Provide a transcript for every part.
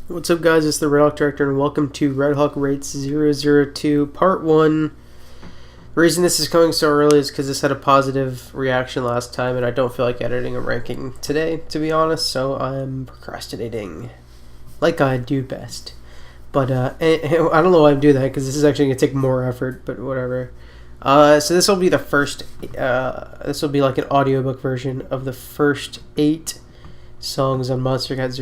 What's up, guys? It's the Redhawk Director, and welcome to Redhawk Rates 002 Part 1. The reason this is coming so early is because this had a positive reaction last time, and I don't feel like editing a ranking today, to be honest, so I'm procrastinating like I do best. But I don't know why I'm doing that, because this is actually going to take more effort, but whatever. So this will be the first, this will be like an audiobook version of the first 8 songs on Monstercat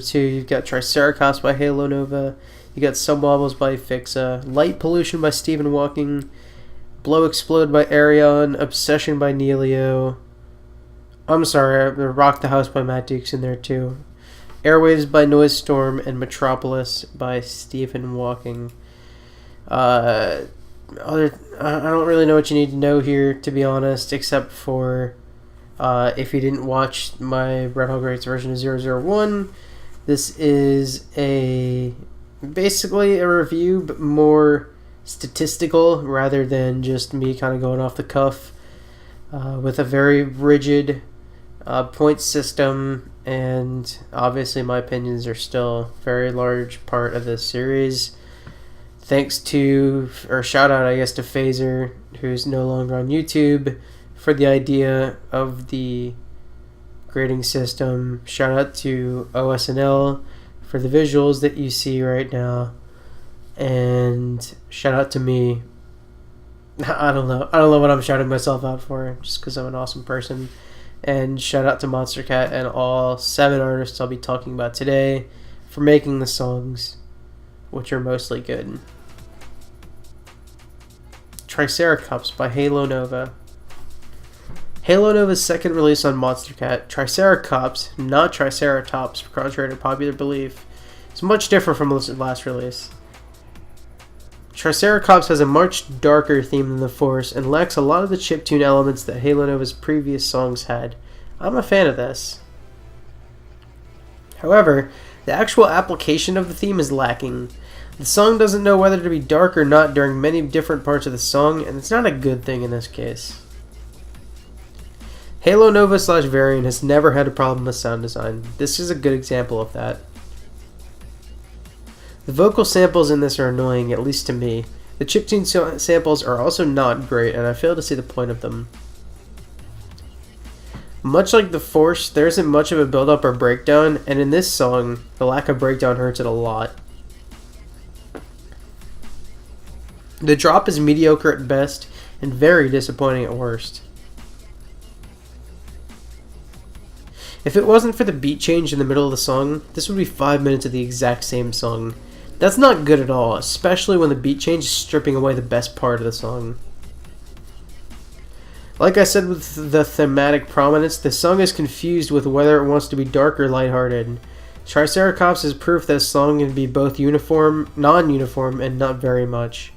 002. You've got Triceracops by Halo Nova. You got Some Wobbles by Fixa. Light Pollution by Stephen Walking. Blow Explode by Arion. Obsession by Neelio. I'm sorry, Rock the House by Matt Dukes in there too. Airwaves by Noise Storm. And Metropolis by Stephen Walking. I don't really know what you need to know here, to be honest, except for if you didn't watch my Redhawk Rates version of 001, this is basically a review, but more statistical rather than just me kind of going off the cuff, with a very rigid point system, and obviously my opinions are still a very large part of this series. Thanks to, or shout out I guess to Phaser, who's no longer on YouTube, for the idea of the grading system. Shout out to OSNL for the visuals that you see right now. And shout out to me. I don't know what I'm shouting myself out for, just because I'm an awesome person. And shout out to Monstercat and all 7 artists I'll be talking about today for making the songs, which are mostly good. Triceracops by Halo Nova. Halo Nova's second release on Monstercat, Triceracops, not Triceratops, contrary to popular belief, is much different from the last release. Triceracops has a much darker theme than the Force and lacks a lot of the chiptune elements that Halo Nova's previous songs had. I'm a fan of this. However, the actual application of the theme is lacking. The song doesn't know whether to be dark or not during many different parts of the song, and it's not a good thing in this case. Halo Nova / Variant has never had a problem with sound design. This is a good example of that. The vocal samples in this are annoying, at least to me. The chiptune samples are also not great, and I fail to see the point of them. Much like the Force, there isn't much of a build-up or breakdown, and in this song, the lack of breakdown hurts it a lot. The drop is mediocre at best, and very disappointing at worst. If it wasn't for the beat change in the middle of the song, this would be 5 minutes of the exact same song. That's not good at all, especially when the beat change is stripping away the best part of the song. Like I said with the thematic prominence, the song is confused with whether it wants to be dark or lighthearted. Triceracops is proof that a song can be both uniform, non-uniform, and not very much.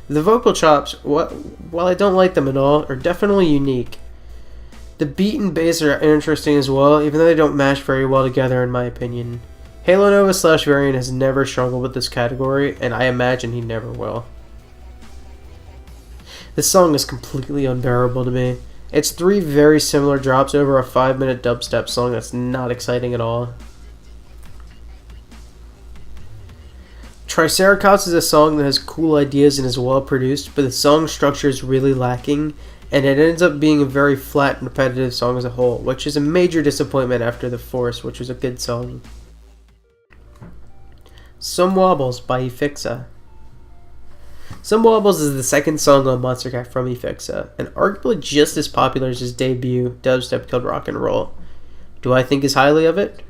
The vocal chops, while I don't like them at all, are definitely unique. The beat and bass are interesting as well, even though they don't match very well together in my opinion. Halo Nova / Variant has never struggled with this category, and I imagine he never will. This song is completely unbearable to me. It's 3 very similar drops over a 5-minute dubstep song that's not exciting at all. Triceracops is a song that has cool ideas and is well produced, but the song structure is really lacking, and it ends up being a very flat and repetitive song as a whole, which is a major disappointment after The Force, which was a good song. Some Wobbles by Fixa. Some Wobbles is the second song on Monstercat from Fixa, and arguably just as popular as his debut, Dubstep Killed Rock and Roll. Do I think as highly of it?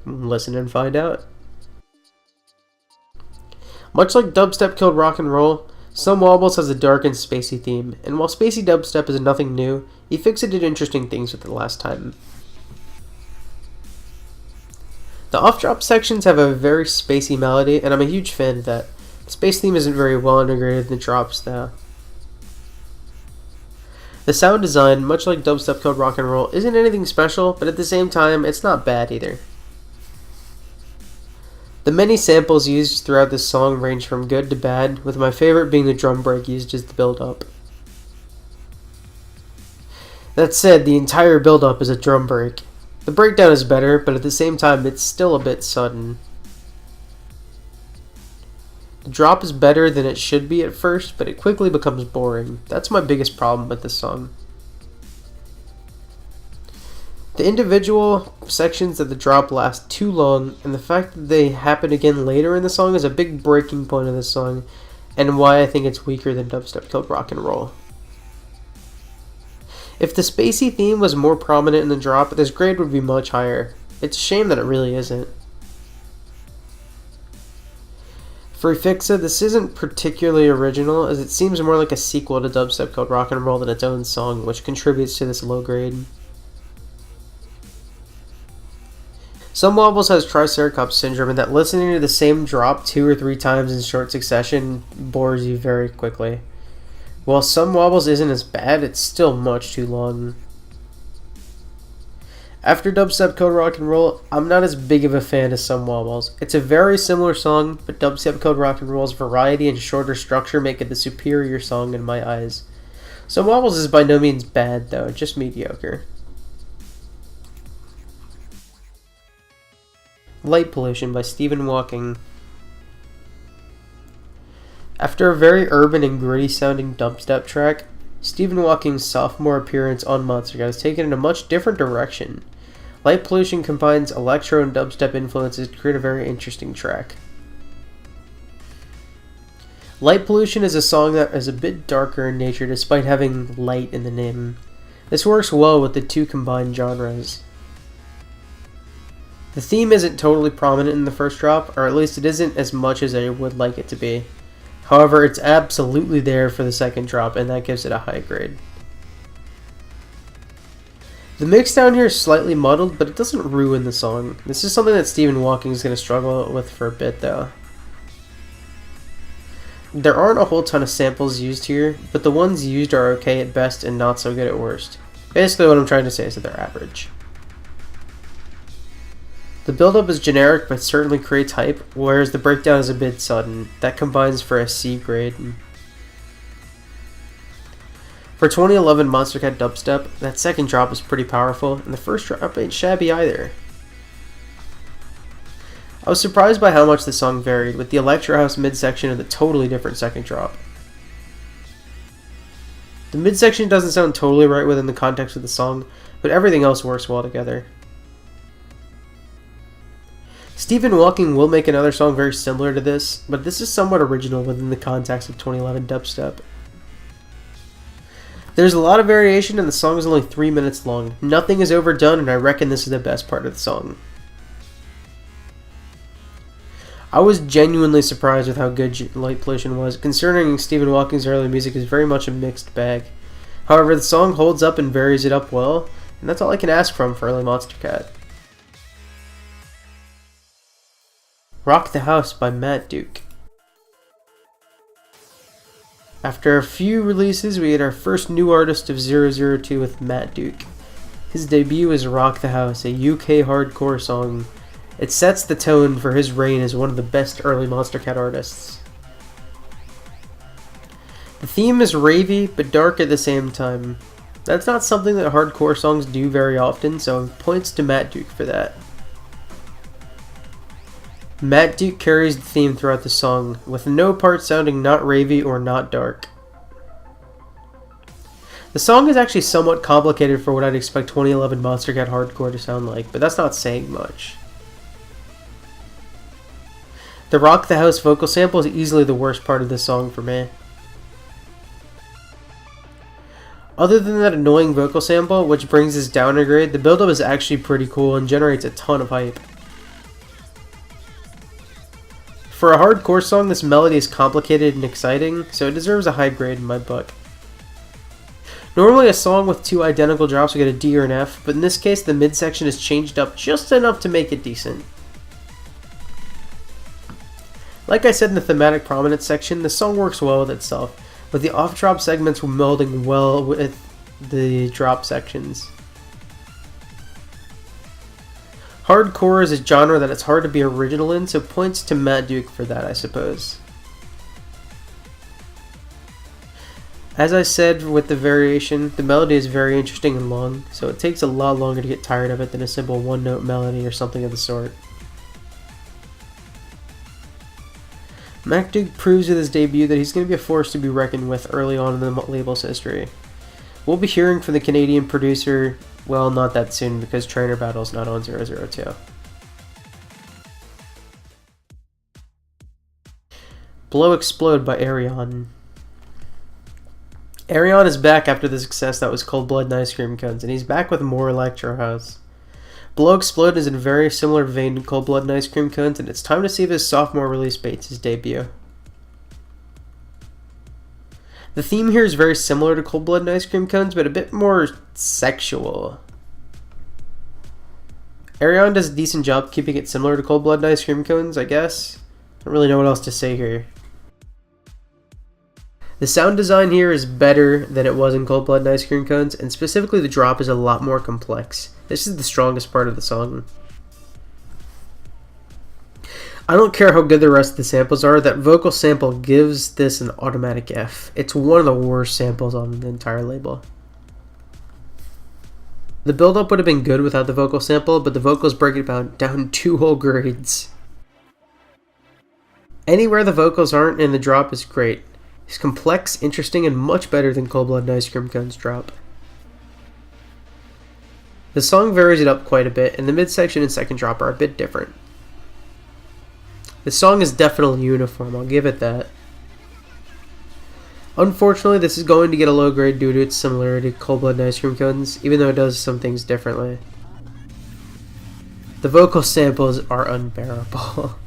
Listen and find out. Much like Dubstep Killed Rock and Roll, Some Wobbles has a dark and spacey theme, and while spacey dubstep is nothing new, Fixa did interesting things with it last time. The off-drop sections have a very spacey melody, and I'm a huge fan of that. The space theme isn't very well integrated in the drops though. The sound design, much like Dubstep Killed Rock and Roll, isn't anything special, but at the same time, it's not bad either. The many samples used throughout this song range from good to bad, with my favorite being the drum break used as the build-up. That said, the entire build-up is a drum break. The breakdown is better, but at the same time it's still a bit sudden. The drop is better than it should be at first, but it quickly becomes boring. That's my biggest problem with this song. The individual sections of the drop last too long, and the fact that they happen again later in the song is a big breaking point of this song, and why I think it's weaker than Dubstep Killed Rock and Roll. If the spacey theme was more prominent in the drop, this grade would be much higher. It's a shame that it really isn't. For Fixa, this isn't particularly original, as it seems more like a sequel to Dubstep Killed Rock and Roll than its own song, which contributes to this low grade. Some Wobbles has Triceracops syndrome, and that listening to the same drop 2 or 3 times in short succession bores you very quickly. While some Wobbles isn't as bad, it's still much too long. After Dubstep Killed Rock and Roll, I'm not as big of a fan as some Wobbles. It's a very similar song, but Dubstep Killed Rock and Roll's variety and shorter structure make it the superior song in my eyes. Some Wobbles is by no means bad though, just mediocre. Light Pollution by Stephen Walking. After a very urban and gritty sounding dubstep track, Stephen Walking's sophomore appearance on Monstercat has taken in a much different direction. Light Pollution combines electro and dubstep influences to create a very interesting track. Light Pollution is a song that is a bit darker in nature despite having light in the name. This works well with the two combined genres. The theme isn't totally prominent in the first drop, or at least it isn't as much as I would like it to be. However, it's absolutely there for the second drop, and that gives it a high grade. The mix down here is slightly muddled, but it doesn't ruin the song. This is something that Stephen Walking is going to struggle with for a bit, though. There aren't a whole ton of samples used here, but the ones used are okay at best and not so good at worst. Basically, what I'm trying to say is that they're average. The build-up is generic, but certainly creates hype, whereas the breakdown is a bit sudden. That combines for a C grade. For 2011 Monstercat dubstep, that second drop is pretty powerful, and the first drop ain't shabby either. I was surprised by how much the song varied, with the electro house midsection and the totally different second drop. The midsection doesn't sound totally right within the context of the song, but everything else works well together. Stephen Walking will make another song very similar to this, but this is somewhat original within the context of 2011 dubstep. There's a lot of variation and the song is only 3 minutes long. Nothing is overdone, and I reckon this is the best part of the song. I was genuinely surprised with how good Light Pollution was, considering Stephen Walking's early music is very much a mixed bag. However, the song holds up and varies it up well, and that's all I can ask from for early Monstercat. Rock the House by Matt Duke. After a few releases, we had our first new artist of 002 with Matt Duke. His debut is Rock the House, a UK hardcore song. It sets the tone for his reign as one of the best early Monstercat artists. The theme is ravey, but dark at the same time. That's not something that hardcore songs do very often, so points to Matt Duke for that. Matt Duke carries the theme throughout the song, with no part sounding not ravey or not dark. The song is actually somewhat complicated for what I'd expect 2011 Monstercat hardcore to sound like, but that's not saying much. The Rock the House vocal sample is easily the worst part of this song for me. Other than that annoying vocal sample, which brings us down a grade, the build-up is actually pretty cool and generates a ton of hype. For a hardcore song, this melody is complicated and exciting, so it deserves a high grade in my book. Normally a song with 2 identical drops would get a D or an F, but in this case the midsection is changed up just enough to make it decent. Like I said in the thematic prominence section, the song works well with itself, with the off-drop segments melding well with the drop sections. Hardcore is a genre that it's hard to be original in, so points to Matt Duke for that, I suppose. As I said with the variation, the melody is very interesting and long, so it takes a lot longer to get tired of it than a simple one-note melody or something of the sort. MacDuke proves with his debut that he's going to be a force to be reckoned with early on in the label's history. We'll be hearing from the Canadian producer, well, not that soon because Trainer Battle's not on 002. Blow Explode by Arion. Arion is back after the success that was Cold Blood and Ice Cream Cones, and he's back with more electro house. Blow Explode is in a very similar vein to Cold Blood and Ice Cream Cones, and it's time to see if his sophomore release baits his debut. The theme here is very similar to Cold Blood and Ice Cream Cones, but a bit more sexual. Arion does a decent job keeping it similar to Cold Blood and Ice Cream Cones, I guess. Don't really know what else to say here. The sound design here is better than it was in Cold Blood and Ice Cream Cones, and specifically the drop is a lot more complex. This is the strongest part of the song. I don't care how good the rest of the samples are, that vocal sample gives this an automatic F. It's one of the worst samples on the entire label. The build-up would have been good without the vocal sample, but the vocals break it down 2 whole grades. Anywhere the vocals aren't in the drop is great. It's complex, interesting, and much better than Cold Blood and Ice Cream Cones drop. The song varies it up quite a bit, and the midsection and second drop are a bit different. The song is definitely uniform, I'll give it that. Unfortunately, this is going to get a low grade due to its similarity to Cold Blood and Ice Cream Cones, even though it does some things differently. The vocal samples are unbearable.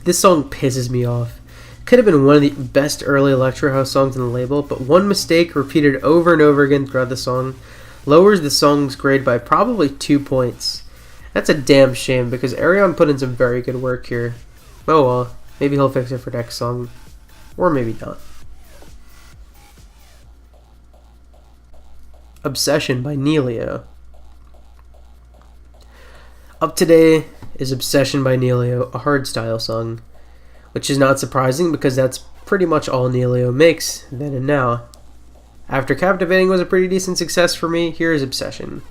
This song pisses me off. Could have been one of the best early electro house songs on the label, but one mistake repeated over and over again throughout the song lowers the song's grade by probably 2 points. That's a damn shame because Arion put in some very good work here. Oh well, maybe he'll fix it for next song. Or maybe not. Obsession by Neelio. Up today is Obsession by Neelio, a hardstyle song, which is not surprising because that's pretty much all Neelio makes then and now. After Captivating was a pretty decent success for me, here's Obsession.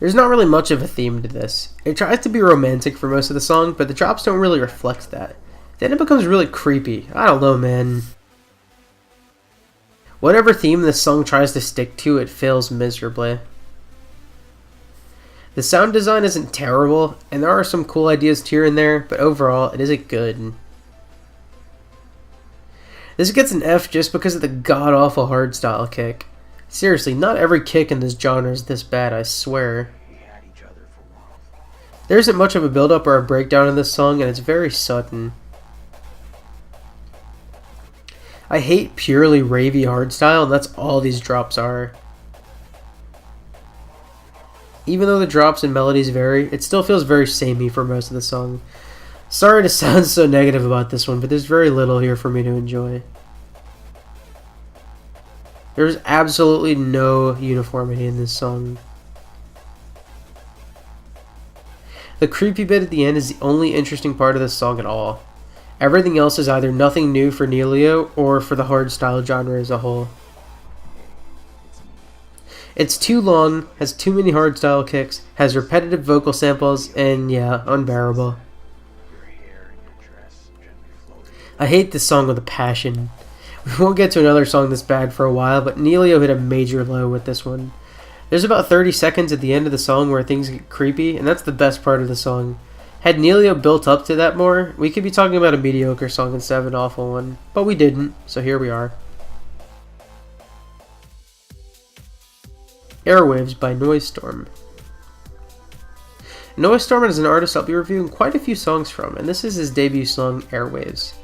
There's not really much of a theme to this. It tries to be romantic for most of the song, but the drops don't really reflect that. Then it becomes really creepy. I don't know, man. Whatever theme this song tries to stick to, it fails miserably. The sound design isn't terrible, and there are some cool ideas here and there, but overall, it isn't good. This gets an F just because of the god-awful hardstyle kick. Seriously, not every kick in this genre is this bad, I swear. There isn't much of a build-up or a breakdown in this song, and it's very sudden. I hate purely ravey hardstyle, and that's all these drops are. Even though the drops and melodies vary, it still feels very samey for most of the song. Sorry to sound so negative about this one, but there's very little here for me to enjoy. There's absolutely no uniformity in this song. The creepy bit at the end is the only interesting part of this song at all. Everything else is either nothing new for Neelio or for the hardstyle genre as a whole. It's too long, has too many hardstyle kicks, has repetitive vocal samples, and yeah, unbearable. I hate this song with a passion. We won't get to another song this bad for a while, but Neelio hit a major low with this one. There's about 30 seconds at the end of the song where things get creepy, and that's the best part of the song. Had Neelio built up to that more, we could be talking about a mediocre song instead of an awful one, but we didn't, so here we are. Airwaves by Noisestorm. Noisestorm is an artist I'll be reviewing quite a few songs from, and this is his debut song, Airwaves.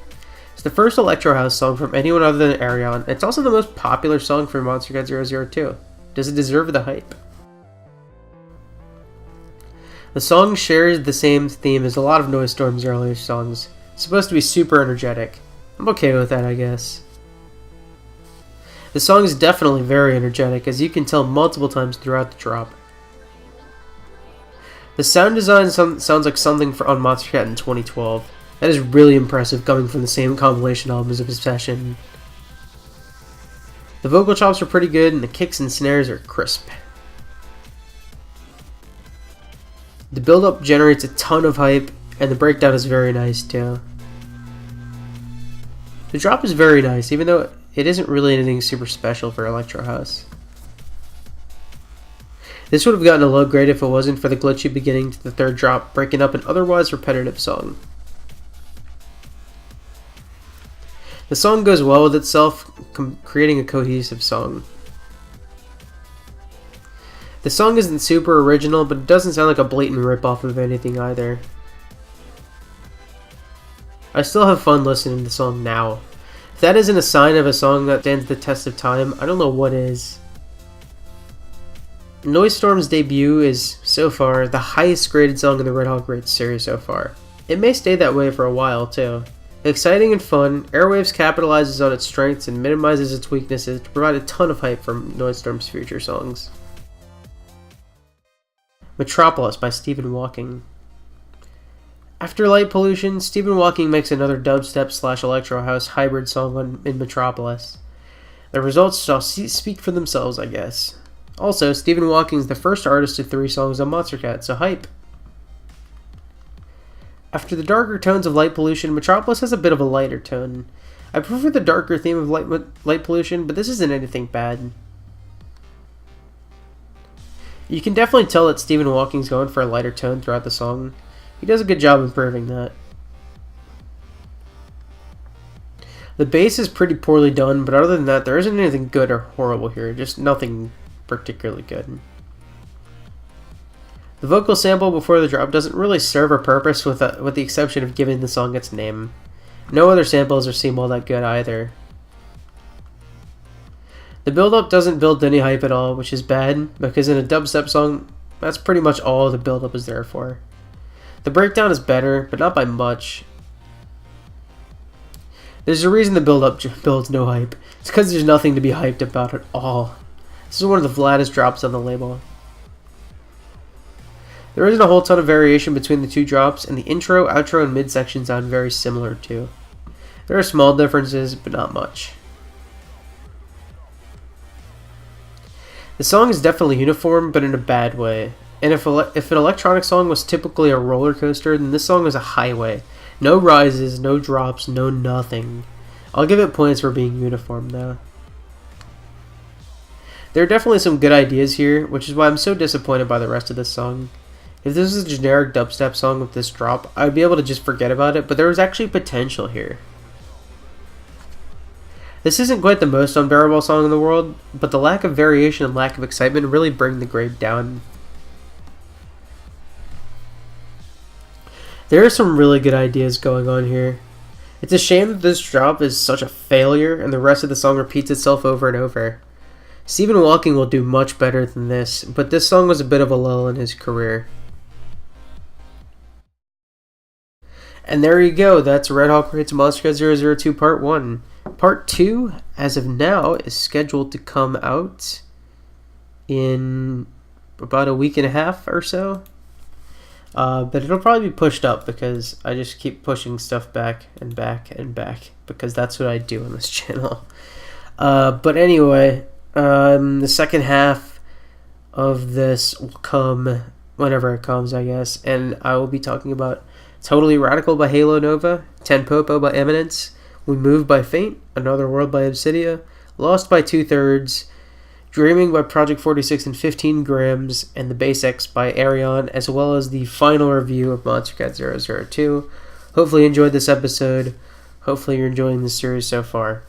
It's the first electro house song from anyone other than Arion. It's also the most popular song from Monstercat 002. Does it deserve the hype? The song shares the same theme as a lot of Noisestorm's earlier songs. It's supposed to be super energetic. I'm okay with that, I guess. The song is definitely very energetic, as you can tell multiple times throughout the drop. The sound design sounds like something on Monstercat in 2012. That is really impressive coming from the same compilation album as Obsession. The vocal chops are pretty good and the kicks and snares are crisp. The build-up generates a ton of hype and the breakdown is very nice too. The drop is very nice even though it isn't really anything super special for Electro House. This would have gotten a low grade if it wasn't for the glitchy beginning to the third drop, breaking up an otherwise repetitive song. The song goes well with itself, creating a cohesive song. The song isn't super original, but it doesn't sound like a blatant ripoff of anything either. I still have fun listening to the song now. If that isn't a sign of a song that stands the test of time, I don't know what is. Noise Storm's debut is, so far, the highest graded song in the Redhawk Rates series so far. It may stay that way for a while, too. Exciting and fun, Airwaves capitalizes on its strengths and minimizes its weaknesses to provide a ton of hype for Noise Storm's future songs. Metropolis by Stephen Walking. After Light Pollution, Stephen Walking makes another dubstep/electro house hybrid song in Metropolis. The results shall speak for themselves, I guess. Also, Stephen Walking is the first artist of 3 songs on Monstercat, so hype. After the darker tones of Light Pollution, Metropolis has a bit of a lighter tone. I prefer the darker theme of Light Pollution, but this isn't anything bad. You can definitely tell that Stephen Walking's going for a lighter tone throughout the song. He does a good job improving that. The bass is pretty poorly done, but other than that, there isn't anything good or horrible here, just nothing particularly good. The vocal sample before the drop doesn't really serve a purpose with the exception of giving the song its name. No other samples seem all that good either. The build-up doesn't build any hype at all, which is bad, because in a dubstep song, that's pretty much all the build-up is there for. The breakdown is better, but not by much. There's a reason the build-up builds no hype. It's because there's nothing to be hyped about at all. This is one of the flattest drops on the label. There isn't a whole ton of variation between the 2 drops, and the intro, outro, and midsection sound very similar too. There are small differences, but not much. The song is definitely uniform, but in a bad way. And if an electronic song was typically a roller coaster, then this song is a highway. No rises, no drops, no nothing. I'll give it points for being uniform though. There are definitely some good ideas here, which is why I'm so disappointed by the rest of this song. If this was a generic dubstep song with this drop, I'd be able to just forget about it, but there was actually potential here. This isn't quite the most unbearable song in the world, but the lack of variation and lack of excitement really bring the grade down. There are some really good ideas going on here. It's a shame that this drop is such a failure and the rest of the song repeats itself over and over. Stephen Walking will do much better than this, but this song was a bit of a lull in his career. And there you go, that's Redhawk Rates Monstercat 002 Part 1. Part 2, as of now, is scheduled to come out in about a week and a half or so. But it'll probably be pushed up because I just keep pushing stuff back and back and back because that's what I do on this channel. But anyway, the second half of this will come whenever it comes, I guess, and I will be talking about Totally Radical by Halo Nova, Ten Popo by Eminence, We Move by Faint, Another World by Obsidia, Lost by 2/3, Dreaming by Project 46 and 15 Grams, and The Basics by Arion, as well as the final review of Monstercat 002. Hopefully you enjoyed this episode. Hopefully you're enjoying this series so far.